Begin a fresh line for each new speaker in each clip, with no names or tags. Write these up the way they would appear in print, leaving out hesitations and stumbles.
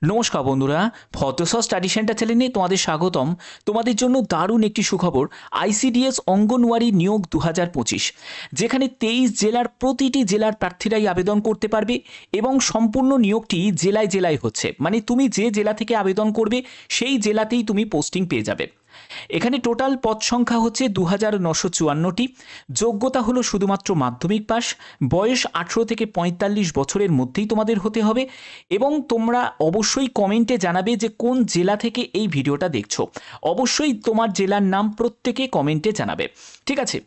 নমস্কার বন্ধুরা, ফটোসস study centre চ্যানেলে তোমাদের স্বাগতম। তোমাদের জন্য দারুণ একটি সুখবর, আইসিডিএস অঙ্গনওয়াড়ি নিয়োগ 2025, যেখানে 23 জেলার প্রতিটি জেলার প্রার্থীরাই আবেদন করতে পারবে এবং সম্পূর্ণ নিয়োগটি জেলায় জেলায় হচ্ছে। মানে তুমি যে জেলা থেকে আবেদন করবে সেই জেলাতেই তুমি পোস্টিং পেয়ে যাবে। এখানে টোটাল পদ সংখ্যা হচ্ছে 2954টি। যোগ্যতা হলো শুধুমাত্র মাধ্যমিক পাস। বয়স 18 থেকে 45 বছরের মধ্যেই তোমাদের হতে হবে এবং তোমরা অবশ্যই কমেন্টে জানাবে যে কোন জেলা থেকে এই ভিডিওটা দেখছো। অবশ্যই তোমার জেলার নাম প্রত্যেকে কমেন্টে জানাবে, ঠিক আছে?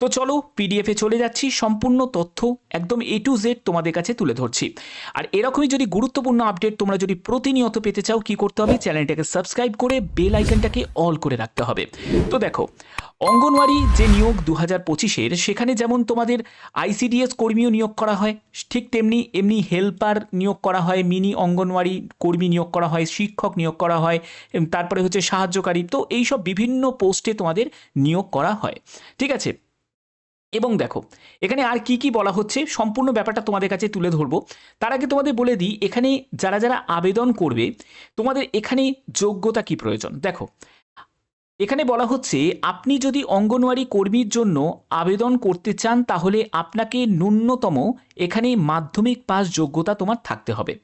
তো চলো পিডিএফে চলে যাচ্ছি, সম্পূর্ণ তথ্য একদম A to Z তোমাদের কাছে তুলে ধরছি। আর এরকমই যদি গুরুত্বপূর্ণ আপডেট তোমরা যদি প্রতিনিয়ত পেতে চাও, কি করতে হবে? চ্যানেলটাকে সাবস্ক্রাইব করে বেল আইকনটাকে অল করে রাখতে হবে। তো দেখো, অঙ্গনওয়াড়ি যে নিয়োগ 2025-এর, সেখানে যেমন তোমাদের আইসিডিএস কর্মীও নিয়োগ করা হয়, ঠিক তেমনি হেল্পার নিয়োগ করা হয়, মিনি অঙ্গনওয়াড়ি কর্মী নিয়োগ করা হয়, শিক্ষক নিয়োগ করা হয়, তারপরে হচ্ছে সাহায্যকারী। তো এইসব বিভিন্ন পোস্টে তোমাদের নিয়োগ করা হয়, ঠিক আছে? এবং দেখো এখানে আর কি কি বলা হচ্ছে, সম্পূর্ণ ব্যাপারটা তোমাদের কাছে তুলে ধরবো। তার আগে তোমাদের বলে দিই, এখানে যারা যারা আবেদন করবে তোমাদের এখানে যোগ্যতা কি প্রয়োজন। দেখো এখানে বলা হচ্ছে, আপনি যদি অঙ্গনওয়াড়ি কর্মীর জন্য আবেদন করতে চান তাহলে আপনাকে ন্যূনতম এখানে মাধ্যমিক পাস যোগ্যতা তোমার থাকতে হবে।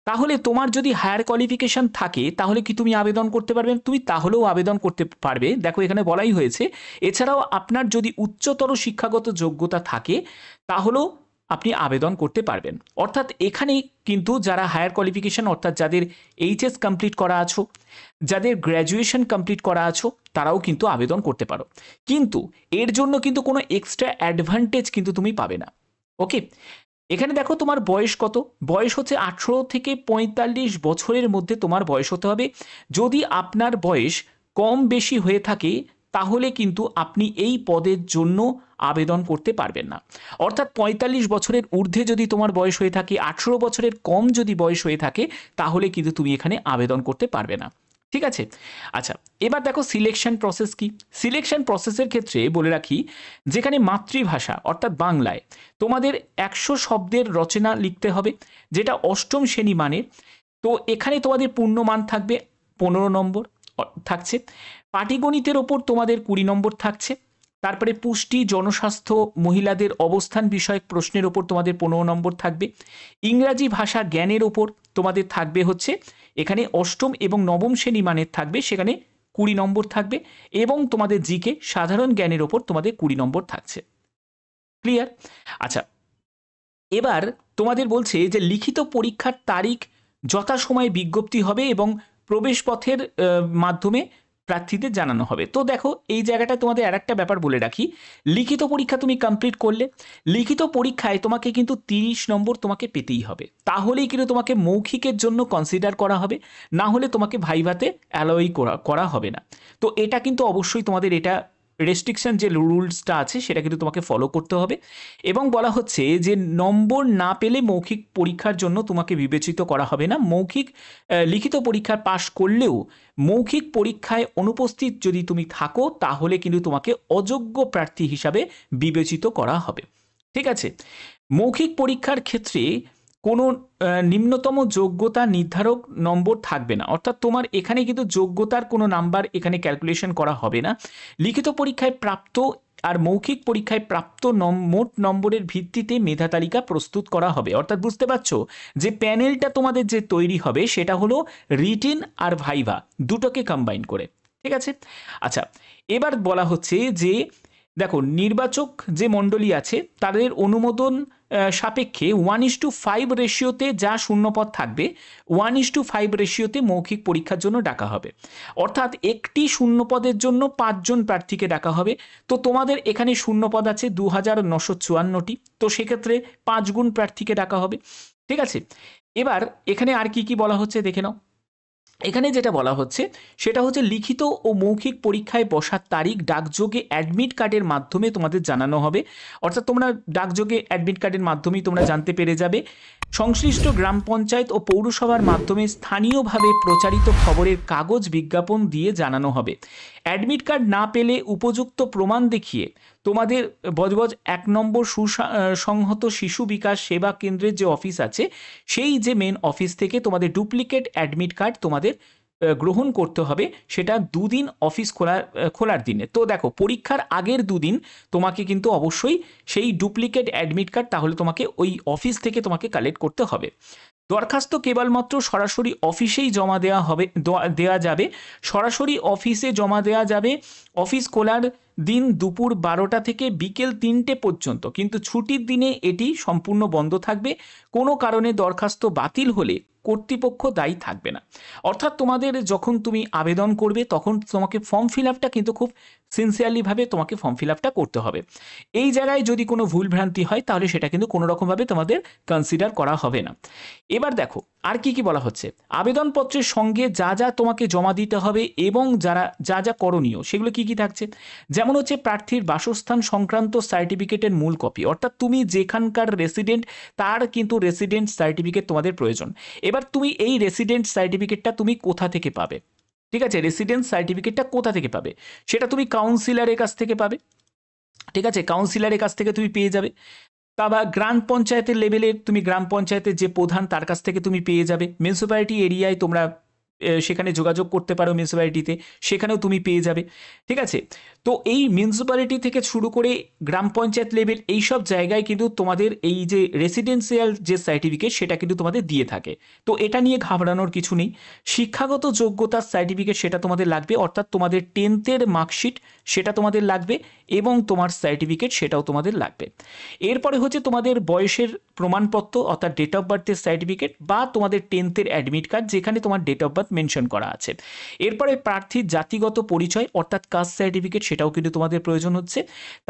তাহলে তোমার যদি হায়ার কোয়ালিফিকেশন থাকে তাহলে কি তুমি আবেদন করতে পারবে? তুমি তাহলেও আবেদন করতে পারবে। দেখো এখানে বলাই হয়েছে, এছাড়াও আপনার যদি উচ্চতর শিক্ষাগত যোগ্যতা থাকে তাহলেও আপনি আবেদন করতে পারবেন। অর্থাৎ এখানে কিন্তু যারা হায়ার কোয়ালিফিকেশন, অর্থাৎ যাদের এইচএস কমপ্লিট করা আছো, যাদের গ্র্যাজুয়েশন কমপ্লিট করা আছো, তারাও কিন্তু আবেদন করতে পারো। কিন্তু এর জন্য কিন্তু কোনো এক্সট্রা অ্যাডভান্টেজ কিন্তু তুমি পাবে না। ওকে, এখানে দেখো তোমার বয়স কত। বয়স হচ্ছে 18 থেকে 45 বছরের মধ্যে তোমার বয়স হতে হবে। যদি আপনার বয়স কম বেশি হয়ে থাকে তাহলে কিন্তু আপনি এই পদের জন্য আবেদন করতে পারবেন না। অর্থাৎ 45 বছরের ঊর্ধ্বে যদি তোমার বয়স হয়ে থাকে, 18 বছরের কম যদি বয়স হয়ে থাকে, তাহলে কিন্তু তুমি এখানে আবেদন করতে পারবে না, ঠিক আছে? আচ্ছা, এবার দেখো সিলেকশন প্রসেস কি। সিলেকশন প্রসেসের ক্ষেত্রে বলে রাখি, যেখানে মাতৃভাষা অর্থাৎ বাংলায় তোমাদের 100 শব্দের রচনা লিখতে হবে, যেটা অষ্টম শ্রেণী মানের। তো এখানে তোমাদের পূর্ণমান থাকবে 15 নম্বর থাকছে। পাটিগণিতের ওপর তোমাদের 20 নম্বর থাকছে। তারপরে পুষ্টি, জনস্বাস্থ্য, মহিলাদের অবস্থান বিষয়ক প্রশ্নের ওপর তোমাদের 15 নম্বর থাকবে। ইংরাজি ভাষা জ্ঞানের ওপর তোমাদের থাকবে হচ্ছে এখানে অষ্টম এবং নবম শ্রেণী মানের থাকবে, সেখানে 20 নম্বর থাকবে। এবং তোমাদের জিকে সাধারণ জ্ঞানের ওপর তোমাদের 20 নম্বর থাকছে। ক্লিয়ার? আচ্ছা, এবার তোমাদের বলছে যে লিখিত পরীক্ষার তারিখ যথাসময়ে বিজ্ঞপ্তি হবে এবং প্রবেশপথের মাধ্যমে প্রার্থীদের জানানো হবে। তো দেখো এই জায়গাটা তোমাদের আর একটা ব্যাপার বলে রাখি, লিখিত পরীক্ষা তুমি কমপ্লিট করলে লিখিত পরীক্ষায় তোমাকে কিন্তু 30 নম্বর তোমাকে পেতেই হবে, তাহলেই কিন্তু তোমাকে মৌখিকের জন্য কনসিডার করা হবে, না হলে তোমাকে ভাইভাতে অ্যালয় করা হবে না। তো এটা কিন্তু অবশ্যই তোমাদের এটা রেস্ট্রিকশন যে রুলসটা আছে সেটা কিন্তু তোমাকে ফলো করতে হবে। এবং বলা হচ্ছে যে নম্বর না পেলে মৌখিক পরীক্ষার জন্য তোমাকে বিবেচিত করা হবে না। লিখিত পরীক্ষার পাশ করলেও মৌখিক পরীক্ষায় অনুপস্থিত যদি তুমি থাকো তাহলে কিন্তু তোমাকে অযোগ্য প্রার্থী হিসাবে বিবেচিত করা হবে, ঠিক আছে? মৌখিক পরীক্ষার ক্ষেত্রে কোনো নিম্নতম যোগ্যতা নির্ধারক নম্বর থাকবে না, অর্থাৎ তোমার এখানে কিন্তু যোগ্যতার কোনো নাম্বার এখানে ক্যালকুলেশন করা হবে না। লিখিত পরীক্ষায় প্রাপ্ত আর মৌখিক পরীক্ষায় প্রাপ্ত মোট নম্বরের ভিত্তিতে মেধা তালিকা প্রস্তুত করা হবে। অর্থাৎ বুঝতে পারছো যে প্যানেলটা তোমাদের যে তৈরি হবে সেটা হলো রিটিন আর ভাইভা দুটোকে কম্বাইন করে, ঠিক আছে? আচ্ছা, এবার বলা হচ্ছে যে দেখো নির্বাচক যে মণ্ডলী আছে তাদের অনুমোদন সাপেক্ষে 1:5 রেশিওতে যা শূন্যপদ থাকবে 1:5 রেশিওতে মৌখিক পরীক্ষার জন্য ডাকা হবে। অর্থাৎ একটি শূন্যপদের জন্য 5 জন প্রার্থীকে ডাকা হবে। তো তোমাদের এখানে শূন্যপদ আছে 2954টি, তো সেক্ষেত্রে 5 গুণ প্রার্থীকে ডাকা হবে, ঠিক আছে? এবার এখানে আর কি কি বলা হচ্ছে দেখে নাও। এখানে যেটা বলা হচ্ছে সেটা হচ্ছে লিখিত ও মৌখিক পরীক্ষায় বসার তারিখ ডাকযোগে অ্যাডমিট কার্ডের মাধ্যমে তোমাদের জানানো হবে। অর্থাৎ তোমরা ডাকযোগে অ্যাডমিট কার্ডের মাধ্যমেই তোমরা জানতে পেরে যাবে সংশ্লিষ্ট গ্রাম পঞ্চায়েত ও পৌরসভার মাধ্যমে স্থানীয়ভাবে প্রচারিত খবরের কাগজ বিজ্ঞাপন দিয়ে জানানো হবে। অ্যাডমিট কার্ড না পেলে উপযুক্ত প্রমাণ দেখিয়ে তোমাদের বজবজ 1 নম্বর সুসংহত শিশু বিকাশ সেবা কেন্দ্রের যে অফিস আছে, সেই যে মেন অফিস থেকে তোমাদের ডুপ্লিকেট অ্যাডমিট কার্ড তোমাদের গ্রহণ করতে হবে। সেটা 2 দিন অফিস খোলার দিনে। তো দেখো, পরীক্ষার আগের 2 দিন তোমাকে কিন্তু অবশ্যই সেই ডুপ্লিকেট অ্যাডমিট কার্ড তাহলে তোমাকে ওই অফিস থেকে তোমাকে কালেক্ট করতে হবে। দরখাস্ত কেবলমাত্র সরাসরি অফিসেই জমা দেওয়া যাবে। সরাসরি অফিসে জমা দেওয়া যাবে অফিস খোলার দিন দুপুর 12টা থেকে বিকেল 3টে পর্যন্ত, কিন্তু ছুটির দিনে এটি সম্পূর্ণ বন্ধ থাকবে। কোনো কারণে দরখাস্ত বাতিল হলে কর্তৃপক্ষ দায়ী থাকবে না। অর্থাৎ তোমাদের যখন তুমি আবেদন করবে তখন তোমাকে ফর্ম ফিল আপটা কিন্তু খুব সিনসিয়ারলিভাবে তোমাকে ফর্ম ফিল আপটা করতে হবে। এই জায়গায় যদি কোনো ভুলভ্রান্তি হয় তাহলে সেটা কিন্তু কোনো রকমভাবে তোমাদের কনসিডার করা হবে না। এবার দেখো আর কি কি বলা হচ্ছে। আবেদনপত্রের সঙ্গে যা যা তোমাকে জমা দিতে হবে এবং যা যা করণীয় সেগুলো কি কি থাকছে, যেমন হচ্ছে প্রার্থীর বাসস্থান সংক্রান্ত সার্টিফিকেটের মূল কপি, অর্থাৎ তুমি যেখানকার রেসিডেন্ট তার কিন্তু রেসিডেন্ট সার্টিফিকেট তোমাদের প্রয়োজন। এবার তুমি এই রেসিডেন্ট সার্টিফিকেটটা তুমি কোথা থেকে পাবে, ঠিক আছে, রেসিডেন্ট সার্টিফিকেটটা কোথা থেকে পাবে, সেটা তুমি কাউন্সিলরের কাছ থেকে পাবে, ঠিক আছে, কাউন্সিলরের কাছ থেকে তুমি পেয়ে যাবে। তা বা গ্রাম পঞ্চায়েতের লেভেলের তুমি গ্রাম পঞ্চায়েতের যে প্রধান তার কাছ থেকে তুমি পেয়ে যাবে। মিউনিসিপ্যালিটি এরিয়ায় তোমরা সেখানে যোগাযোগ করতে পারো, মিউনিসিপ্যালিটিতে, সেখানেও তুমি পেয়ে যাবে, ঠিক আছে। তো এই মিউনিসিপ্যালিটি থেকে শুরু করে গ্রাম পঞ্চায়েত লেভেল এই সব জায়গায় কিন্তু তোমাদের এই যে রেসিডেন্সিয়াল যে সার্টিফিকেট সেটা কিন্তু তোমাদের দিয়ে থাকে। তো এটা নিয়ে ঘাবড়ানোর কিছু নেই। শিক্ষাগত যোগ্যতার সার্টিফিকেট সেটা তোমাদের লাগবে, অর্থাৎ তোমাদের 10th মার্কশিট সেটা তোমাদের লাগবে এবং তোমার সার্টিফিকেট সেটাও তোমাদের লাগবে। এরপরে হচ্ছে তোমাদের বয়সের প্রমাণপত্র অর্থাৎ ডেট অফ বার্থের সার্টিফিকেট বা তোমাদের 10th অ্যাডমিট কার্ড যেখানে তোমার ডেট অফ বার্থ মেনশন করা আছে। এরপরে প্রার্থীর জাতিগত পরিচয় অর্থাৎ কাস্ট সার্টিফিকেট সেটাও কিন্তু তোমাদের প্রয়োজন হচ্ছে।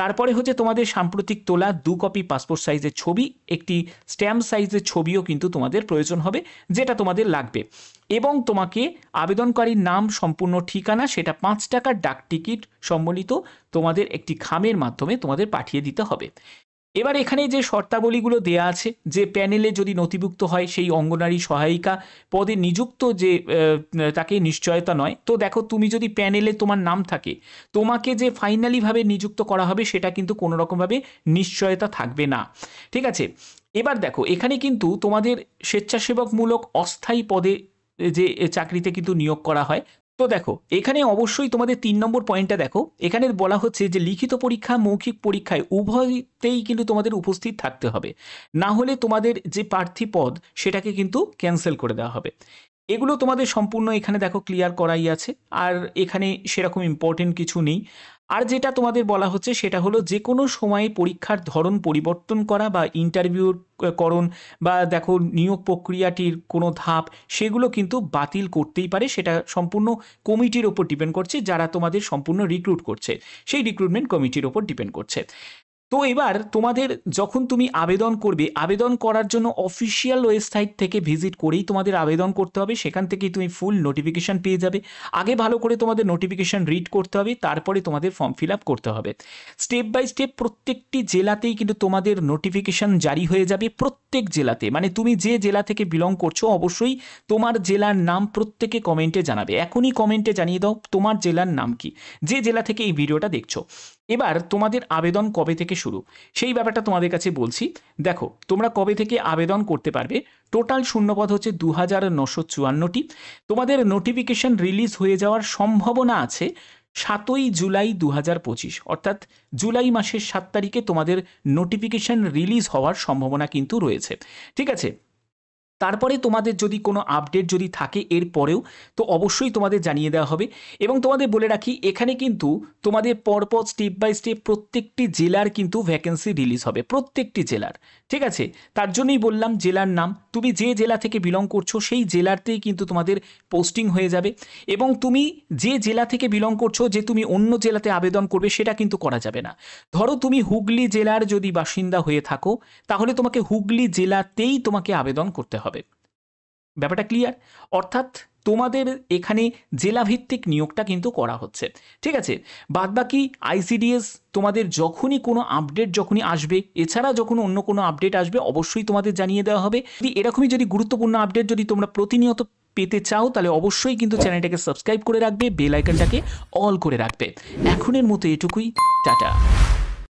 তারপরে হচ্ছে তোমাদের সাম্প্রতিক তোলা 2 কপি পাসপোর্ট সাইজের ছবি, একটি স্ট্যাম্প সাইজের ছবিও কিন্তু তোমাদের প্রয়োজন হবে, যেটা তোমাদের লাগবে। এবং তোমাকে আবেদনকারীর নাম, সম্পূর্ণ ঠিকানা সেটা 5 টাকার ডাক টিকিট সম্বলিত তোমাদের একটি খামের মাধ্যমে তোমাদের পাঠিয়ে দিতে হবে। এবার এখানে যে শর্তাবলীগুলো দেয়া আছে, যে প্যানেলে যদি নথিভুক্ত হয় সেই অঙ্গনারী সহায়িকা পদে নিযুক্ত যে তাকে নিশ্চয়তা নয়। তো দেখো, তুমি যদি প্যানেলে তোমার নাম থাকে, তোমাকে যে ফাইনালিভাবে নিযুক্ত করা হবে সেটা কিন্তু কোনো রকমভাবে নিশ্চয়তা থাকবে না, ঠিক আছে। এবার দেখো, এখানে কিন্তু তোমাদের স্বেচ্ছাসেবকমূলক অস্থায়ী পদে যে চাকরিতে কিন্তু নিয়োগ করা হয়। তো দেখো, এখানে অবশ্যই তোমাদের 3 নম্বর পয়েন্টটা দেখো, এখানে বলা হচ্ছে যে লিখিত পরীক্ষা, মৌখিক পরীক্ষায় উভয়তেই কিন্তু তোমাদের উপস্থিত থাকতে হবে, না হলে তোমাদের যে প্রার্থী পদ সেটাকে কিন্তু ক্যান্সেল করে দেওয়া হবে। এগুলো তোমাদের সম্পূর্ণ এখানে দেখো ক্লিয়ার করাই আছে, আর এখানে সেরকম ইম্পর্টেন্ট কিছু নেই। আর যেটা তোমাদের বলা হচ্ছে সেটা হলো যে কোনো সময়ে পরীক্ষার ধরন পরিবর্তন করা বা ইন্টারভিউর করণ বা দেখো নিয়োগ প্রক্রিয়াটির কোনো ধাপ সেগুলো কিন্তু বাতিল করতেই পারে। সেটা সম্পূর্ণ কমিটির ওপর ডিপেন্ড করছে, যারা তোমাদের সম্পূর্ণ রিক্রুট করছে সেই রিক্রুটমেন্ট কমিটির ওপর ডিপেন্ড করছে। তো এবার তোমাদের যখন তুমি আবেদন করবে, আবেদন করার জন্য অফিসিয়াল ওয়েবসাইট থেকে ভিজিট করেই তোমাদের আবেদন করতে হবে। সেখান থেকেই তুমি ফুল নোটিফিকেশান পেয়ে যাবে। আগে ভালো করে তোমাদের নোটিফিকেশান রিড করতে হবে, তারপরে তোমাদের ফর্ম ফিল আপ করতে হবে। স্টেপ বাই স্টেপ প্রত্যেকটি জেলাতেই কিন্তু তোমাদের নোটিফিকেশান জারি হয়ে যাবে, প্রত্যেক জেলাতে। মানে তুমি যে জেলা থেকে বিলং করছো অবশ্যই তোমার জেলার নাম প্রত্যেকে কমেন্টে জানাবে। এখনই কমেন্টে জানিয়ে দাও তোমার জেলার নাম কি, যে জেলা থেকে এই ভিডিওটা দেখছো। এবার তোমাদের আবেদন কবে থেকে শুরু সেই ব্যাপারটা তোমাদের কাছে বলছি। দেখো, তোমরা কবে থেকে আবেদন করতে পারবে। টোটাল শূন্যপদ হচ্ছে 2954টি। তোমাদের নোটিফিকেশন রিলিজ হয়ে যাওয়ার সম্ভাবনা আছে 7ই জুলাই 2025, অর্থাৎ জুলাই মাসের 7 তারিখে তোমাদের নোটিফিকেশন রিলিজ হওয়ার সম্ভাবনা কিন্তু রয়েছে, ঠিক আছে। তারপরে তোমাদের যদি কোনো আপডেট যদি থাকে এর পরেও, তো অবশ্যই তোমাদের জানিয়ে দেওয়া হবে। এবং তোমাদের বলে রাখি, এখানে কিন্তু তোমাদের পরপর স্টেপ বাই স্টেপ প্রত্যেকটি জেলার কিন্তু ভ্যাকেন্সি রিলিজ হবে, প্রত্যেকটি জেলার, ঠিক আছে। তার জন্যই বললাম জেলার নাম, তুমি যে জেলা থেকে বিলং করছো সেই জেলাতেই কিন্তু তোমাদের পোস্টিং হয়ে যাবে। এবং তুমি যে জেলা থেকে বিলং করছো, যে তুমি অন্য জেলাতে আবেদন করবে সেটা কিন্তু করা যাবে না। ধরো তুমি হুগলি জেলার যদি বাসিন্দা হয়ে থাকো, তাহলে তোমাকে হুগলি জেলাতেই তোমাকে আবেদন করতে হবে। ব্যাপারটা ক্লিয়ার? অর্থাৎ তোমাদের এখানে জেলাভিত্তিক নিয়োগটা কিন্তু করা হচ্ছে। ঠিক আছে, বাদবাকি আইসিডিএস তোমাদের যখনই কোনো আপডেট যখনই আসবে, এছাড়া যখন অন্য কোনো আপডেট আসবে অবশ্যই তোমাদের জানিয়ে দেওয়া হবে। এরকমই যদি গুরুত্বপূর্ণ আপডেট যদি তোমরা প্রতিনিয়ত পেতে চাও তাহলে অবশ্যই কিন্তু চ্যানেলটাকে সাবস্ক্রাইব করে রাখবে, বেল আইকনটাকে অল করে রাখবে। এখনের মতো এটুকুই, টাটা।